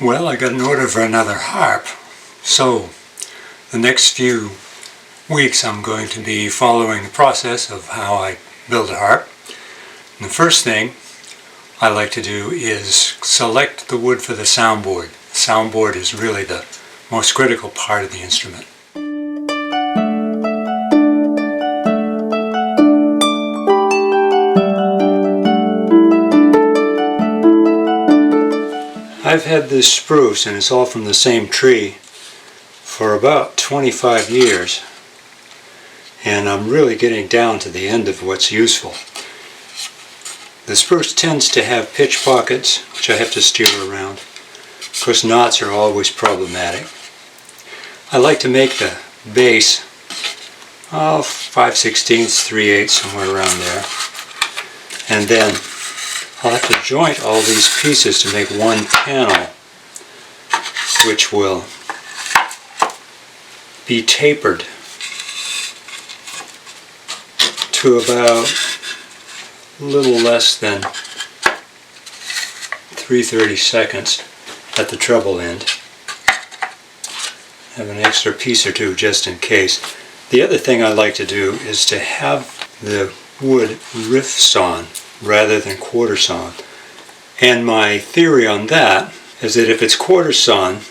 Well, I got an order for another harp, so the next few weeks I'm going to be following the process of how I build a harp. And the first thing I like to do is select the wood for the soundboard. The soundboard is really the most critical part of the instrument. I've had this spruce, and it's all from the same tree, for about 25 years, and I'm really getting down to the end of what's useful. The spruce tends to have pitch pockets, which I have to steer around. Of course, knots are always problematic. I like to make the base 5/16, 3/8, somewhere around there, and then I'll have to joint all these pieces to make one panel, which will be tapered to about a little less than 3/32 at the treble end. Have an extra piece or two just in case. The other thing I like to do is to have the wood riff sawn rather than quarter sawn. And my theory on that is that if it's quarter sawn,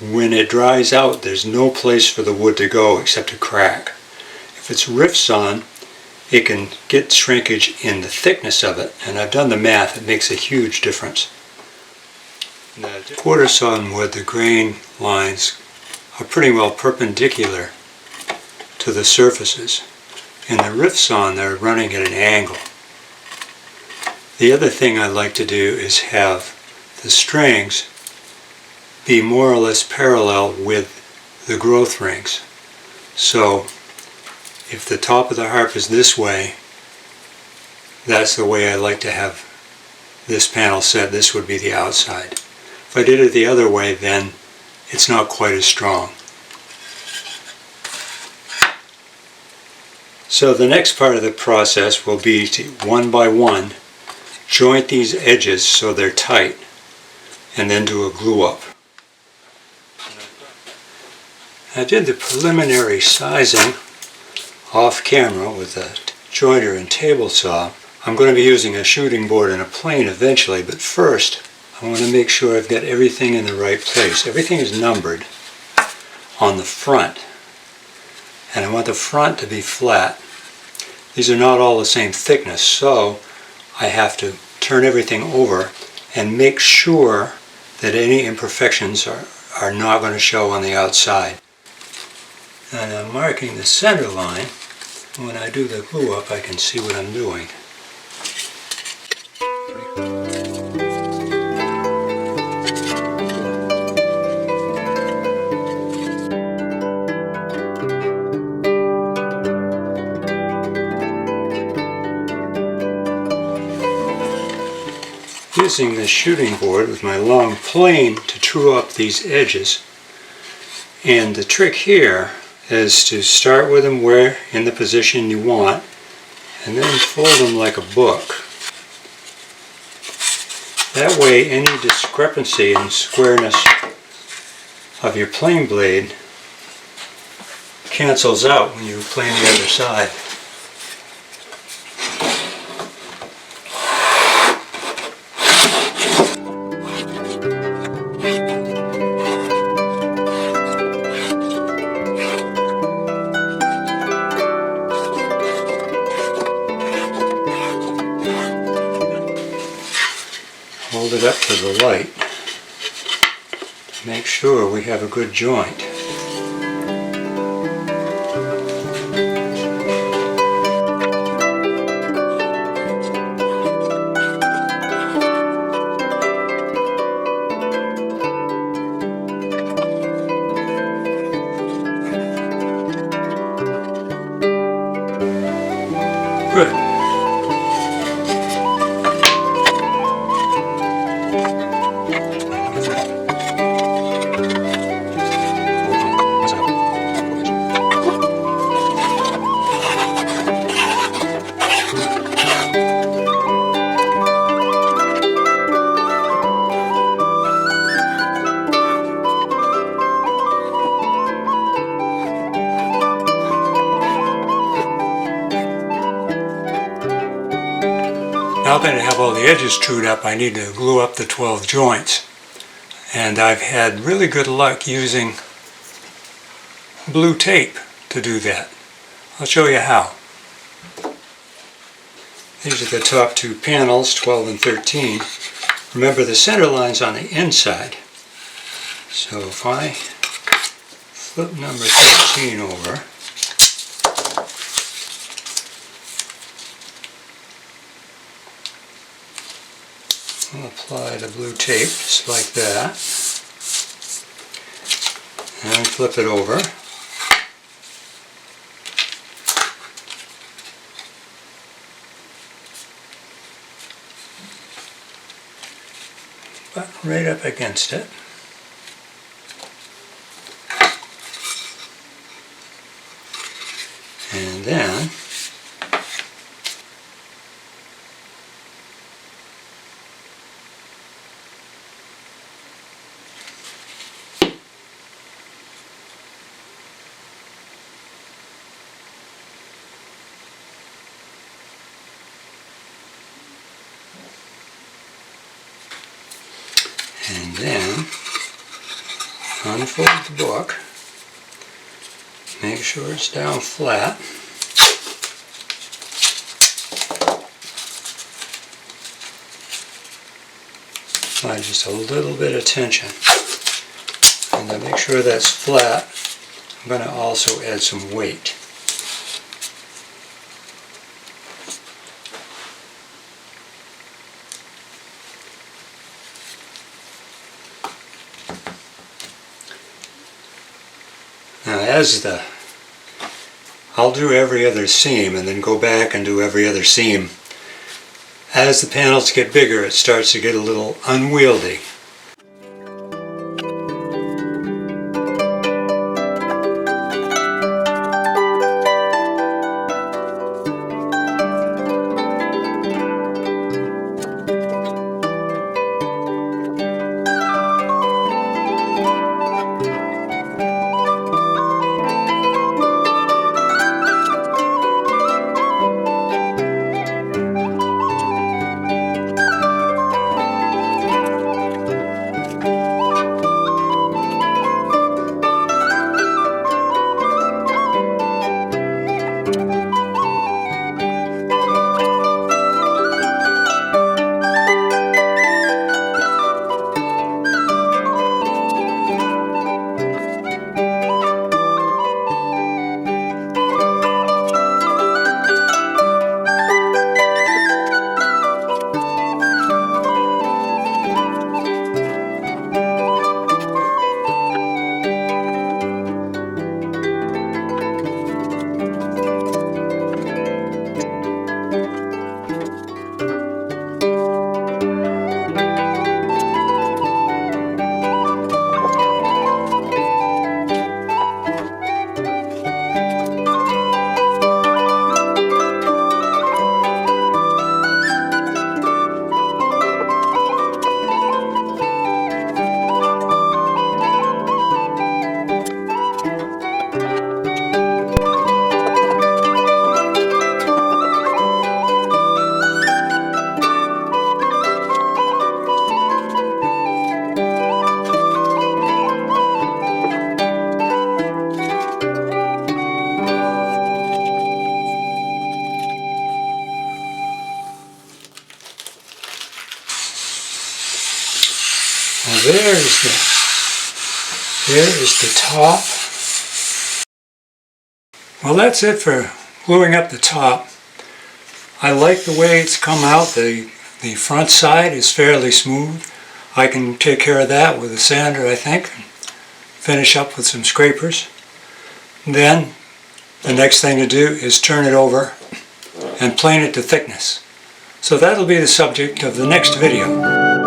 when it dries out there's no place for the wood to go except to crack. If it's riff sawn, it can get shrinkage in the thickness of it, and I've done the math, it makes a huge difference. The quarter sawn wood, the grain lines are pretty well perpendicular to the surfaces. In the riff sawn, they're running at an angle. The other thing I like to do is have the strings be more or less parallel with the growth rings. So if the top of the harp is this way, that's the way I like to have this panel set. This would be the outside. If I did it the other way, then it's not quite as strong. So the next part of the process will be to, one by one, joint these edges so they're tight, and then do a glue up. I did the preliminary sizing off camera with a jointer and table saw. I'm going to be using a shooting board and a plane eventually, but first I want to make sure I've got everything in the right place. Everything is numbered on the front, and I want the front to be flat. These are not all the same thickness, so I have to turn everything over and make sure that any imperfections are not going to show on the outside. And I'm marking the center line. When I do the glue up, I can see what I'm doing. Using the shooting board with my long plane to true up these edges. And the trick here is to start with them where in the position you want, and then fold them like a book. That way any discrepancy in squareness of your plane blade cancels out when you plane the other side. Hold it up to the light to make sure we have a good joint. Good. Now that I have all the edges trued up, I need to glue up the 12 joints. And I've had really good luck using blue tape to do that. I'll show you how. These are the top two panels, 12 and 13. Remember, the center line's on the inside. So if I flip number 13 over, I'll apply the blue tape just like that, and flip it over. But right up against it. And then unfold the book, make sure it's down flat, apply just a little bit of tension, and to make sure that's flat, I'm going to also add some weight. Now I'll do every other seam and then go back and do every other seam. As the panels get bigger, it starts to get a little unwieldy. Now there is the top. Well, that's it for gluing up the top. I like the way it's come out. The front side is fairly smooth. I can take care of that with a sander, I think, and finish up with some scrapers. Then the next thing to do is turn it over and plane it to thickness. So that'll be the subject of the next video.